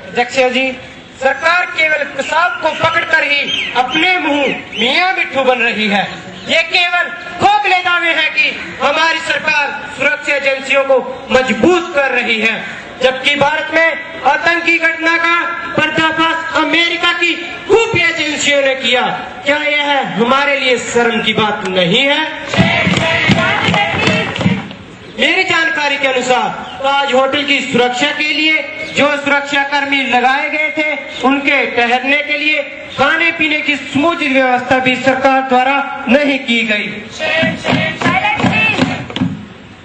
अध्यक्ष जी, सरकार केवल पेशाब को पकड़कर ही अपने मुंह मियां मिट्ठू बन रही है। ये केवल खोखले दावे हैं कि हमारी सरकार सुरक्षा एजेंसियों को मजबूत कर रही है, जबकि भारत में आतंकी घटना का पर्दाफाश अमेरिका की खुफिया एजेंसियों ने किया। क्या यह हमारे लिए शर्म की बात नहीं है? मेरी जानकारी के अनुसार ताज होटल की सुरक्षा के लिए जो सुरक्षा कर्मी लगाए गए थे, उनके ठहरने के लिए खाने पीने की समुचित व्यवस्था भी सरकार द्वारा नहीं की गई।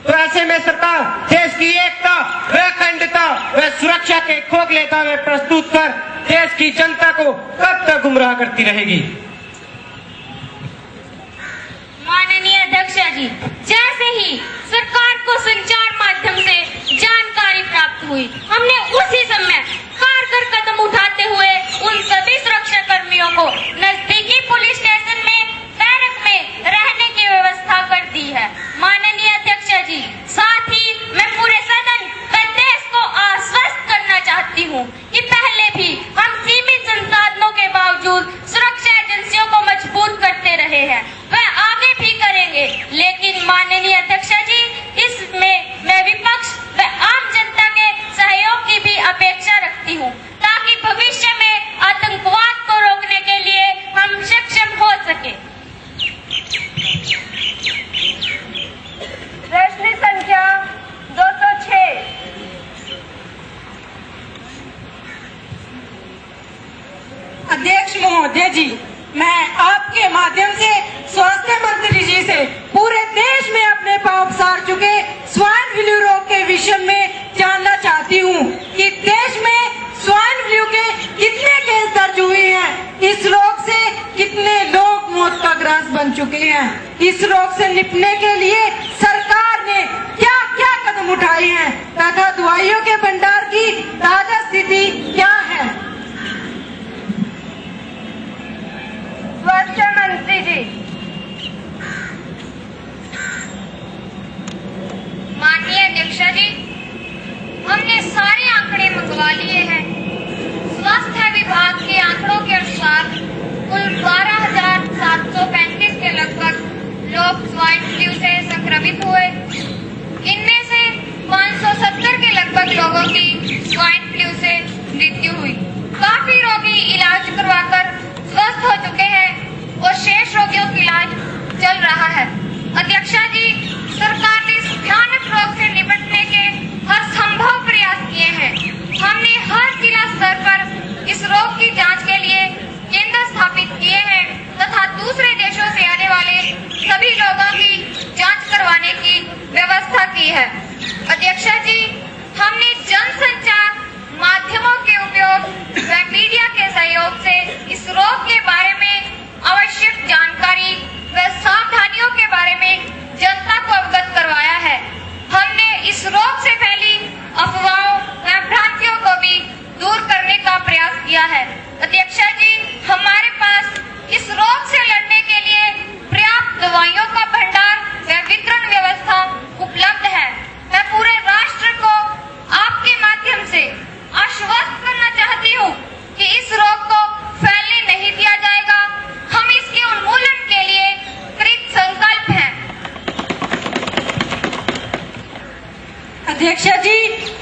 तो ऐसे में सरकार देश की एकता व अखंडता व सुरक्षा के खोखले दावे प्रस्तुत कर देश की जनता को कब तक गुमराह करती रहेगी? माननीय अध्यक्ष जी, जैसे ही सरकार को संचार माध्यम से जानकारी प्राप्त हुई, हमने उसी समय कारगर कदम उठाते हुए उन सभी सुरक्षा कर्मियों को नजदीकी पुलिस स्टेशन में बैरक में रहने की व्यवस्था कर दी है। माननीय अध्यक्ष जी, साथ ही मैं पूरे सदन व देश को आश्वस्त करना चाहती हूँ कि पहले भी हम सीमित संसाधनों के बावजूद सुरक्षा एजेंसियों को मजबूत करते रहे हैं, वह आगे भी करेंगे। लेकिन माननीय अध्यक्ष जी, इसमें मैं विपक्ष व आम जनता के सहयोग की भी अपेक्षा रखती हूँ, ताकि भविष्य में आतंकवाद को रोकने के लिए हम सक्षम हो सके। प्रश्न संख्या 206। अध्यक्ष महोदय जी, मैं आपके माध्यम से स्वास्थ्य मंत्री जी से पूरे देश में अपने पांव पसार चुके स्वाइन फ्लू रोग के विषय में जानना चाहती हूँ कि देश में स्वाइन फ्लू के कितने केस दर्ज हुए हैं, इस रोग से कितने लोग मौत का ग्रास बन चुके हैं, इस रोग से निपटने के लिए सरकार ने क्या क्या कदम उठाए हैं तथा दवाइयों के भंडार की ताजा स्थिति क्या है? स्वास्थ्य मंत्री जी। माननीय अध्यक्ष जी, हमने सारे आंकड़े मंगवा लिए हैं। स्वास्थ्य विभाग के आंकड़ों के अनुसार कुल 12,735 के लगभग लोग स्वाइन फ्लू से संक्रमित हुए। इनमें से 570 के लगभग लोगों की स्वाइन फ्लू से मृत्यु हुई। काफी रोगी इलाज करवाकर स्वस्थ हो चुके हैं और शेष रोगियों का इलाज चल रहा है। अध्यक्ष जी, सरकार ने इस भयानक रोग से निपटने के हर संभव प्रयास किए हैं। हमने हर जिला स्तर पर इस रोग की जांच के लिए केंद्र स्थापित किए हैं तथा दूसरे देशों से आने वाले सभी लोगों की जांच करवाने की व्यवस्था की है। अध्यक्ष जी, हमने जनसंचार माध्यमों के उपयोग व मीडिया के सहयोग से इस रोग के बारे में आवश्यक जानकारी व सावधानियों के बारे में जनता को अवगत करवाया है। हमने इस रोग से फैली अफवाहों व भ्रांतियों को भी दूर करने का प्रयास किया है। अध्यक्ष जी, हमारे पास इस रोग से लड़ने के लिए पर्याप्त दवाइयों का भंडार व वितरण व्यवस्था उपलब्ध है। मैं पूरे राष्ट्र को आपके माध्यम से आश्वस्त करना चाहती हूँ कि इस रोग को फैलने नहीं दिया जाएगा। हम इसके उन्मूलन के लिए कृत संकल्प हैं। अध्यक्ष जी,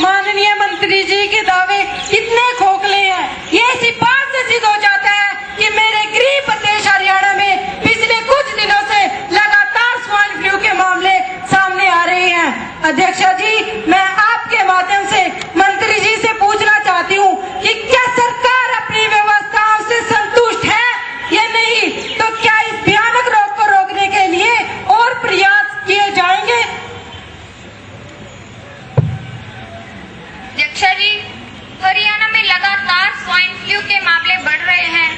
माननीय मंत्री जी के दावे कितने खोखले हैं। ये इसी बात से सिद्ध हो जाता है कि मेरे गृह प्रदेश हरियाणा में पिछले कुछ दिनों से लगातार स्वाइन फ्लू के मामले सामने आ रहे हैं। अध्यक्ष जी, मैं आपके माध्यम से मंत्री जी से पूछना चाहती हूँ कि क्या सरकार अपनी व्यवस्थाओं से संतुष्ट है या नहीं, तो क्या इस भयानक रोग को रोकने के लिए और प्रयास किए जाएंगे? अध्यक्ष जी, हरियाणा में लगातार स्वाइन फ्लू के मामले बढ़ रहे हैं,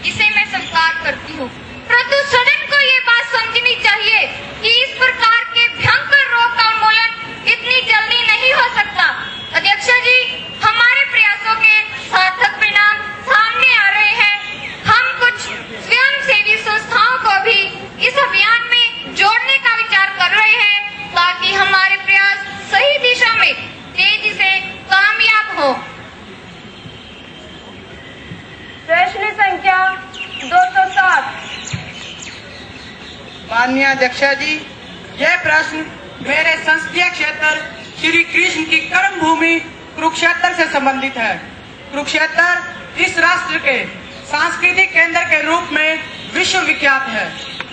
इसे मैं स्वीकार करती हूँ, परंतु सदन को ये बात समझनी चाहिए कि इस प्रकार के भयंकर रोग का उन्मूलन इतनी जल्दी नहीं हो सकता। अध्यक्ष जी, हमारे प्रयासों के सार्थक परिणाम सामने आ रहे हैं। हम कुछ स्वयंसेवी संस्थाओं को भी इस अभियान में जोड़ने का विचार कर रहे हैं ताकि हमारे प्रयास सही दिशा में तेजी से कामयाब हो। माननीय अध्यक्ष जी, यह प्रश्न मेरे संसदीय क्षेत्र श्री कृष्ण की कर्म भूमि कुरुक्षेत्र से संबंधित है। कुरुक्षेत्र इस राष्ट्र के सांस्कृतिक केंद्र के रूप में विश्व विख्यात है।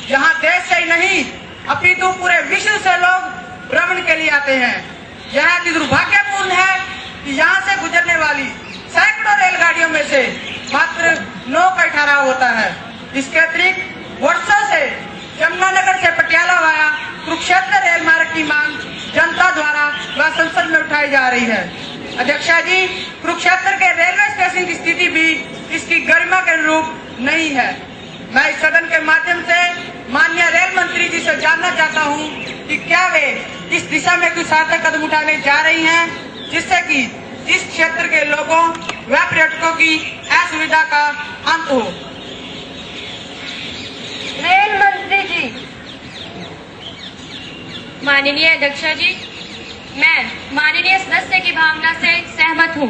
यहाँ देश से ही नहीं अपितु पूरे विश्व से लोग भ्रमण के लिए आते हैं। यह अति दुर्भाग्यपूर्ण है कि यहाँ से गुजरने वाली सैकड़ों रेलगाड़ियों में से मात्र 9 का ठहराव होता है। इसके अतिरिक्त वर्षों से यमुनानगर से पटियाला वाया कुरुक्षेत्र रेल मार्ग की मांग जनता द्वारा व संसद में उठाई जा रही है। अध्यक्षा जी, कुरुक्षेत्र के रेलवे स्टेशन की स्थिति भी इसकी गरिमा के अनुरूप नहीं है। मैं इस सदन के माध्यम से माननीय रेल मंत्री जी से जानना चाहता हूं कि क्या वे इस दिशा में कुछ सार्थक कदम उठाने जा रही हैं, जिससे कि इस क्षेत्र के लोगों व पर्यटकों की असुविधा का अंत हो। रेल मंत्री जी। माननीय अध्यक्ष जी, मैं माननीय सदस्य की भावना से सहमत हूँ।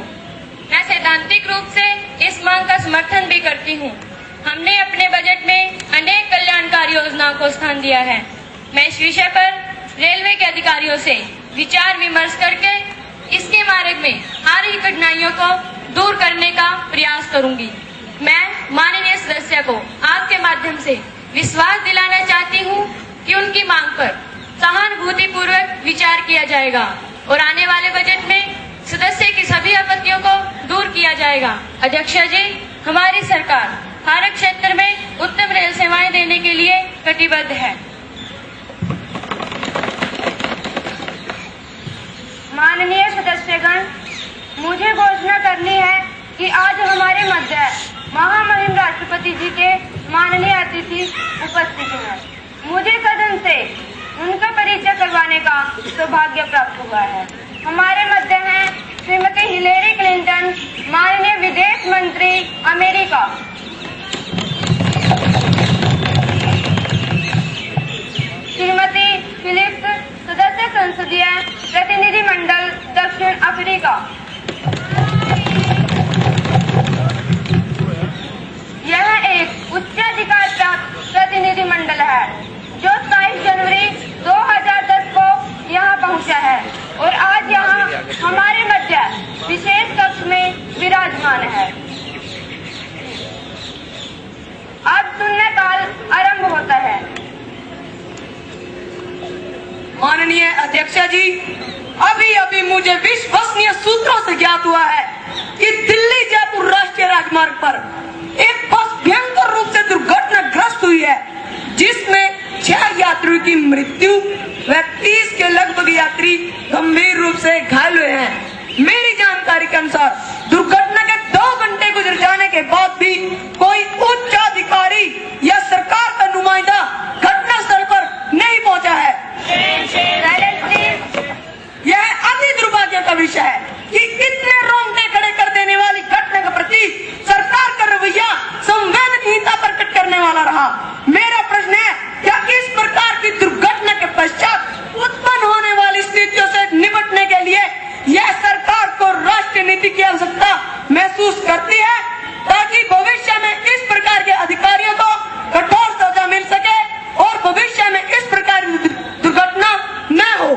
मैं सैद्धांतिक रूप से इस मांग का समर्थन भी करती हूँ। हमने अपने बजट में अनेक कल्याणकारी योजनाओं को स्थान दिया है। मैं इस विषय पर रेलवे के अधिकारियों से विचार विमर्श करके इसके मार्ग में आ रही कठिनाइयों को दूर करने का प्रयास करूंगी। मैं माननीय सदस्य को आपके माध्यम से विश्वास दिलाना चाहती हूँ कि उनकी मांग पर सहानुभूति पूर्वक विचार किया जाएगा और आने वाले बजट में सदस्य की सभी आपत्तियों को दूर किया जाएगा। अध्यक्ष जी, हमारी सरकार हर क्षेत्र में उत्तम रेल सेवाएं देने के लिए कटिबद्ध है। माननीय सदस्यगण, मुझे घोषणा करनी है कि आज हमारे मध्य महामहिम राष्ट्रपति जी के माननीय अतिथि उपस्थित हैं। मुझे सदन से उनका परिचय करवाने का सौभाग्य प्राप्त हुआ है। हमारे मध्य हैं श्रीमती हिलेरी क्लिंटन, माननीय विदेश मंत्री अमेरिका। श्रीमती फिलिप्स, सदस्य संसदीय प्रतिनिधि मंडल दक्षिण अफ्रीका। यह एक उच्चाधिकार प्राप्त प्रतिनिधि मंडल है जो 22 जनवरी 2010 को यहाँ पहुँचा है और आज यहाँ हमारे मध्य विशेष कक्ष में विराजमान है। अब शून्यकाल आरंभ होता है। माननीय अध्यक्ष जी, अभी अभी मुझे विश्वसनीय सूत्रों से ज्ञात हुआ है कि दिल्ली जयपुर राष्ट्रीय राजमार्ग पर एक बस भयंकर रूप से दुर्घटनाग्रस्त हुई है, जिसमें 6 यात्रियों की मृत्यु व 30 के लगभग यात्री गंभीर रूप से घायल हुए हैं। मेरी जानकारी के अनुसार दुर्घटना के 2 घंटे गुजर जाने के बाद भी कोई उच्च अधिकारी या सरकार का नुमाइंदा घटनास्थल पर नहीं पहुंचा है। यह अति दुर्भाग्य का विषय है कि इतने रोंगटे खड़े कर देने वाली घटना के प्रति सरकार का रवैया संवेदनहीनता प्रकट करने वाला रहा। मेरा प्रश्न है, क्या इस प्रकार की दुर्घटना के पश्चात उत्पन्न होने वाली स्थितियों से निपटने के लिए यह सरकार को राष्ट्रीय नीति की आवश्यकता महसूस करती है, ताकि भविष्य में इस प्रकार के अधिकारियों को कठोर सजा मिल सके और भविष्य में इस प्रकार की दुर्घटना न हो।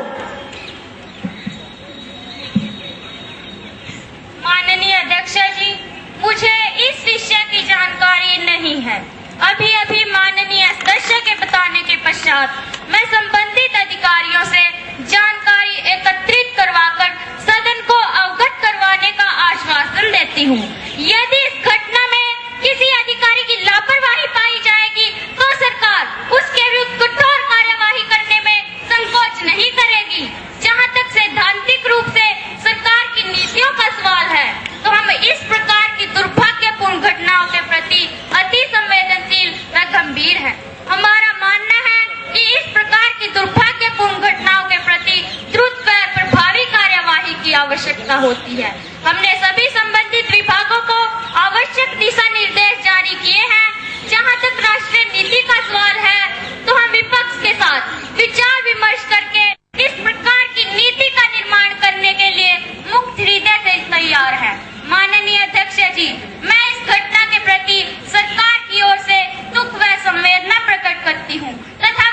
माननीय अध्यक्ष जी, मुझे इस विषय की जानकारी नहीं है। अभी अभी माननीय सदस्य के बताने के पश्चात मैं संबंधित अधिकारियों से जानकारी एकत्रित करवाकर सदन को अवगत करवाने का आश्वासन देती हूँ। यदि इस घटना में किसी अधिकारी की लापरवाही पाई जाएगी तो सरकार उसके विरुद्ध कठोर कार्यवाही करने में संकोच नहीं करेगी। जहाँ तक सैद्धांतिक रूप से सरकार की नीतियों का सवाल है, तो हम इस प्रकार की दुर्भाग्यपूर्ण घटनाओं के प्रति अति संवेदनशील व गंभीर हैं। हमारा मानना है कि इस प्रकार की दुर्भाग्यपूर्ण घटनाओं के प्रति द्रुत व प्रभावी कार्यवाही की आवश्यकता होती है। हमने सभी संबंधित विभागों को आवश्यक दिशा निर्देश जारी किए हैं। जहां तक राष्ट्रीय नीति का सवाल है, तो हम विपक्ष के साथ विचार विमर्श करके इस प्रकार की नीति का निर्माण करने के लिए मुक्त हृदय से तैयार है। माननीय अध्यक्ष जी, मैं इस घटना के प्रति सरकार की ओर से दुख व संवेदना प्रकट करती हूँ तथा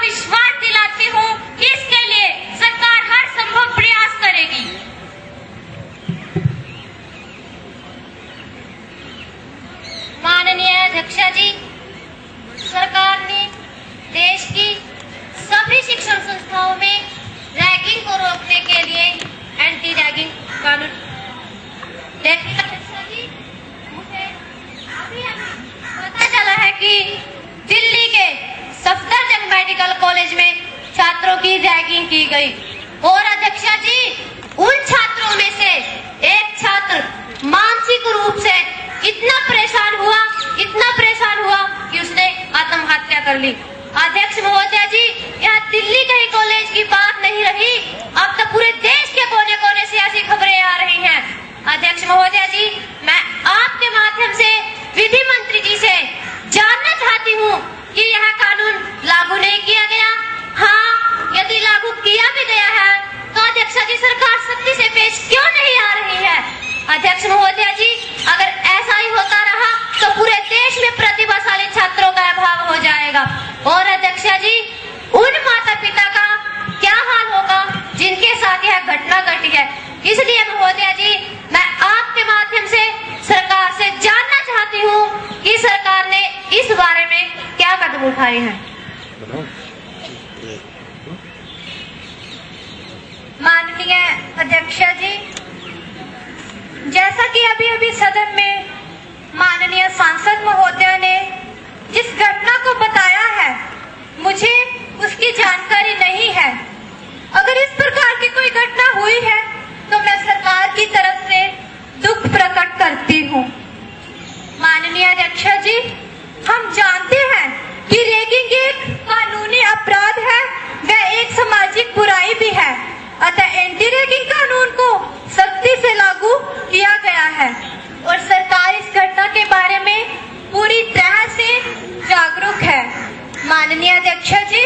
अध्यक्ष जी, सरकार ने देश की सभी शिक्षण संस्थाओं में रैगिंग को रोकने के लिए एंटी रैगिंग कानून। लेकिन अध्यक्ष जी, मुझे अभी पता चला है कि दिल्ली के सफदरजंग मेडिकल कॉलेज में छात्रों की रैगिंग की गई और अध्यक्ष जी, उन छात्रों में से एक छात्र मानसिक रूप से इतना परेशान हुआ कि उसने आत्महत्या कर ली। अध्यक्ष महोदय जी, यह दिल्ली के ही कॉलेज की बात नहीं रही, अब तो पूरे देश के कोने कोने से ऐसी खबरें आ रही हैं। अध्यक्ष महोदय जी, मैं आपके माध्यम से विधि मंत्री जी से जानना चाहती हूँ कि यह कानून लागू नहीं किया गया। हाँ, यदि लागू किया भी गया है तो अध्यक्ष जी, सरकार सख्ती से पेश क्यों नहीं आ रही है? अध्यक्ष महोदय जी, अगर ऐसा ही होता रहा तो पूरे देश में प्रतिभाशाली छात्रों का अभाव हो जाएगा और अध्यक्ष जी, उन माता पिता का क्या हाल होगा जिनके साथ यह घटना घटी है। इसलिए महोदय जी, मैं आपके माध्यम से सरकार से जानना चाहती हूँ कि सरकार ने इस बारे में क्या कदम उठाए हैं। माननीय अध्यक्ष जी, जैसा कि अभी अभी सदन में माननीय सांसद महोदय ने जिस घटना को बताया है, मुझे उसकी जानकारी नहीं है। अगर इस प्रकार की कोई घटना हुई है तो मैं सरकार की तरफ से दुख प्रकट करती हूँ। माननीय अध्यक्ष जी, हम जानते हैं कि रैगिंग एक कानूनी अपराध है, वह एक सामाजिक बुराई भी है, अतः एंटी रैगिंग कानून को सख्ती से लागू किया गया है और सरकार इस घटना के बारे में पूरी तरह से जागरूक है। माननीय अध्यक्ष जी,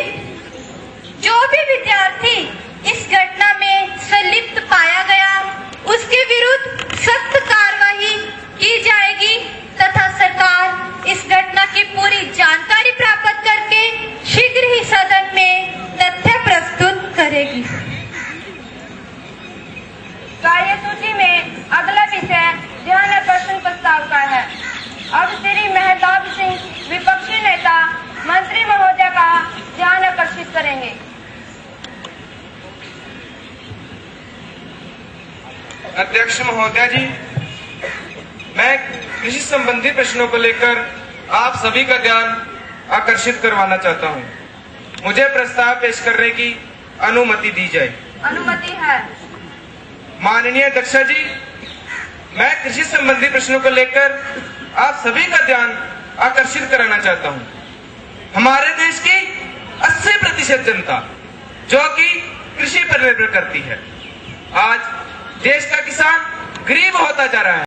जो भी विद्यार्थी इस घटना में संलिप्त पाया गया उसके विरुद्ध सख्त कार्रवाई की जाएगी तथा सरकार इस घटना की पूरी जानकारी प्राप्त करके शीघ्र ही सदन में तथ्य प्रस्तुत करेगी। कार्यसूची में अगला विषय ध्यान आकर्षण प्रस्ताव का है। अब श्री मेहताब सिंह विपक्षी नेता मंत्री महोदय का ध्यान आकर्षित करेंगे। अध्यक्ष महोदय जी, मैं कृषि संबंधी प्रश्नों को लेकर आप सभी का ध्यान आकर्षित करवाना चाहता हूं। मुझे प्रस्ताव पेश करने की अनुमति दी जाए। अनुमति है। माननीय अध्यक्ष जी, मैं कृषि संबंधी प्रश्नों को लेकर आप सभी का ध्यान आकर्षित कराना चाहता हूं। हमारे देश की 80% जनता जो कि कृषि पर निर्भर करती है, आज देश का किसान गरीब होता जा रहा है।